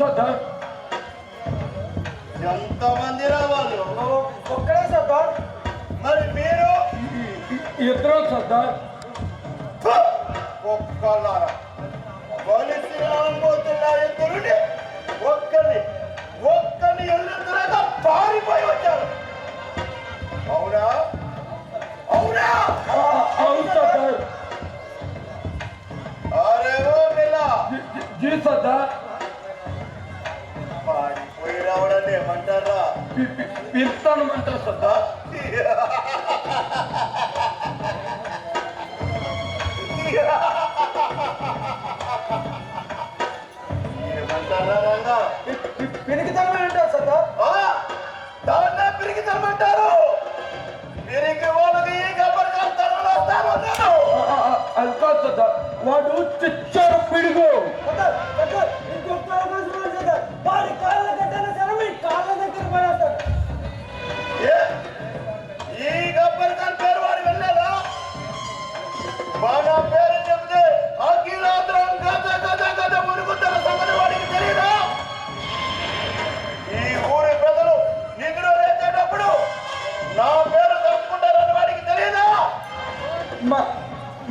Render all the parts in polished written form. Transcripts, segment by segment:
సర్దార్. ఎంతమంది రావాలి? ఒక్కడే సర్దార్. మరి మీరు? ఇద్దరు సర్దార్. ఒక్కలారా కలిసి రాబోతున్న ఇద్దరుని ఒక్కని ఎల్లుతురగా పారిపోయి వచ్చారు. అవునా? అవునా? అవును సర్దార్. అరే ఓ పిల్ల. జీ సర్దార్. పారిపోయి రావడాన్ని ఏమంటారా? పిలుస్తానమంటారు సర్దార్. ఏమంటారా రంగా? పిరికితనమంటారు సర్దార్. దాన్నే పిరికితనమంటారు. పిరికి వాళ్ళకి ఈ గబ్బర్ కాస్తాను వస్తాను నేను. అది కాదు సర్దార్, వాడు చిచ్చారు పిడుగు. ఈ గబ్బర్ ఖాన్ పేరు వాడు వెళ్ళేదా? మన పేరు చెబితే అఖిలాంధ్రం గద మురుగుతున్న సంగతి వాడికి తెలియదా? ఈ ఊరి ప్రజలు నిధులు రేచేటప్పుడు నా పేరు తప్పుకుంటారని వాడికి తెలియదా?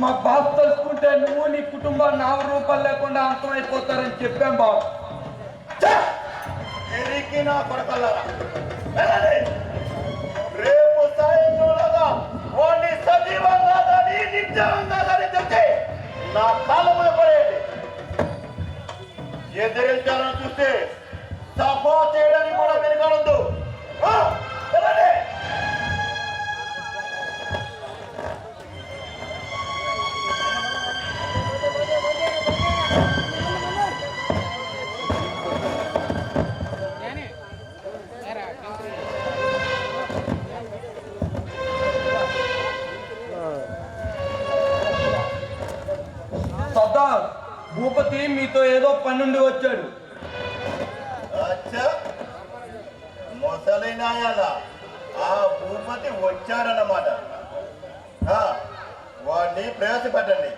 మా బాస్ తెలుసుకుంటే నువ్వు నీ కుటుంబం 4 రూపాయలు లేకుండా అంతమైపోతారని చెప్పాం బాబు. తిరిగి నా కొడకల్లారా, రేపు సాయంత్రంలాగా వాడిని సజీవంగా కానీ నిర్జీవంగా కానీ తెచ్చి నా కాళ్ళ మీద పడేయండి. ఎదిరించాలని చూస్తే సఫా చేయడానికి కూడా వెనకాడొద్దు. సర్దార్, భూపతి మీతో ఏదో పనుండి వచ్చాడు. మొసలి నాయాల ఆ భూపతి వచ్చాడన్నమాట. వాడిని ప్రవేశపెట్టండి.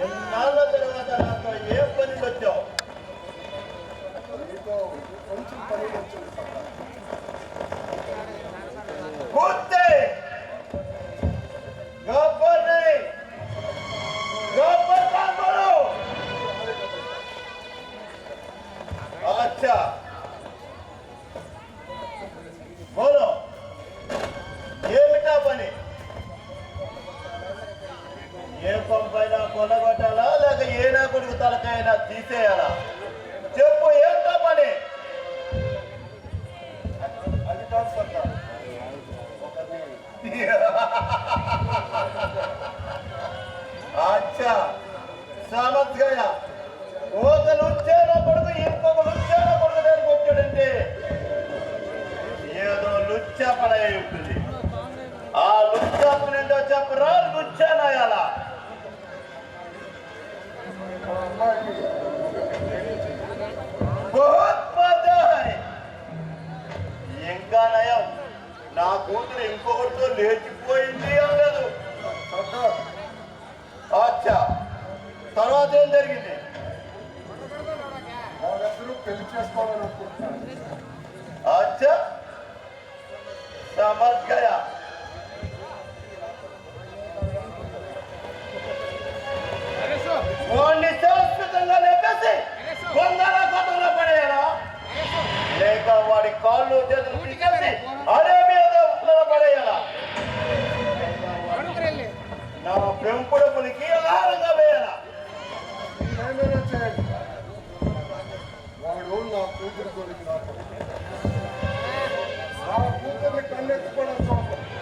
ఎన్నాళ్ళ తర్వాత నాతో ఏ పని వచ్చావు? కొంచెం పని వచ్చింది. अच्छा बोलो ఏమిటా పని? ఏ పంపైనా కొనగొట్టాలా లేక ఏనా కొడుకు తలకైనా తీసేయాలా? చెప్పు, ఏంటా పని? అది కాదు సర్దార్, अच्छा समझ गया. ఒక లుచ్చేన కొడుకు ఇంకొక లుచ్చేన కొడుకు దగ్గరికి వచ్చాడంటే ఏదో లుచ్చ పడై ఉంటుంది. ఆ లుచ్చ పనింటో చెప్పరా? లుచ్చానాయాలా? ఇంకా నయం, నా కూతురు ఇంకొకటితో లేచిపోయింది అనలేదు. అచ్చా, తర్వాత ఏం జరిగింది? వాళ్ళిద్దరూ పెళ్లి చేసుకోవాలని అనుకుంటున్నారు. अच्छा समझ गया. వాడిని శాశ్వతంగా లేపేసి బంగాళాఖాతంలో పడేయాలా లేక వాడి కాళ్ళు చేతులు తీసేసి అరేబియాలో పడేయాలా? నా పెంపుడుపునికి ఆహారంగా వేయాలా? ఏమైనా చేయండి. వాడు నా కూతురు కొడుకు, నా కూతుర్ని కన్నెత్తుకోవడం చూస్తాం.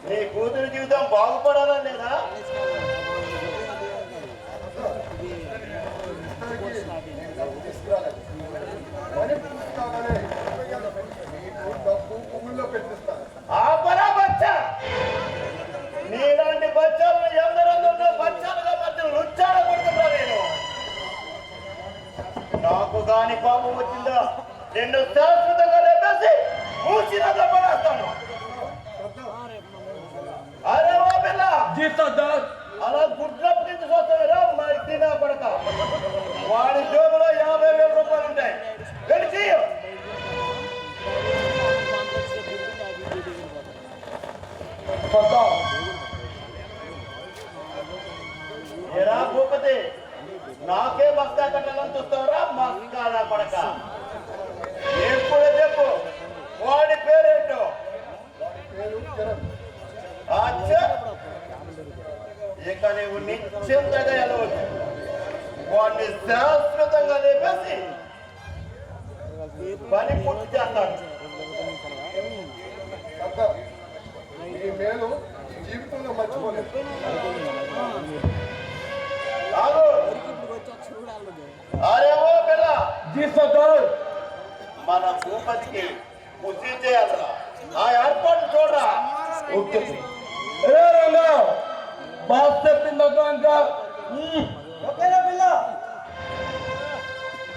నీ కూతురు జీవితం బాగుపడాలని లేదా? తీసుకురాలేదు పని పూర్తి కాగానే నీకు డబ్బు పువ్వుల్లో పెట్టిస్తాను. ఆపరా బచ్చా, నీలాంటి బచ్చాలను ఎందరందరూ బచ్చాలుగా మధ్య రుచ్చాడబడుతున్నా నేను. నాకు కాని పాపం వచ్చిందా నిన్ను శాశ్వతంగా లేపేసి మూసినగా పడేస్తాను. అరే ఓ పిల్ల, जी सरदार అలా గుడ్లప్పు కింద చూస్తారా మరి తినా పడక. వాడి జోబులో 50,000 రూపాయలు ఉంటాయి. గడిచి सरदार ఎరా భూపతి, నాకే మస్కా కట్టాలని చూస్తావరా మస్కా నా పడక. ఎప్పుడే చెప్పు వాడి పేరేంటో. పేరు కిరణ్. అచ్చా, ఇక నీవు నిశ్చింతగా వెళ్ళవచ్చు. వాడిని శాశ్వతంగా లేపేసి పని పూర్తి చేస్తాను. అక్క ఈ మేలు జీవితంలో మర్చిపోలేదు. ఆగు. అరే ఓ పిల్ల, जी सरदार మన భూపతికి బుద్ధి చేయాలరా. ఆ ఏర్పాటు చూడరా. ओके अरे रंगा बाप से पिंदा का ఓకేనా పిల్ల?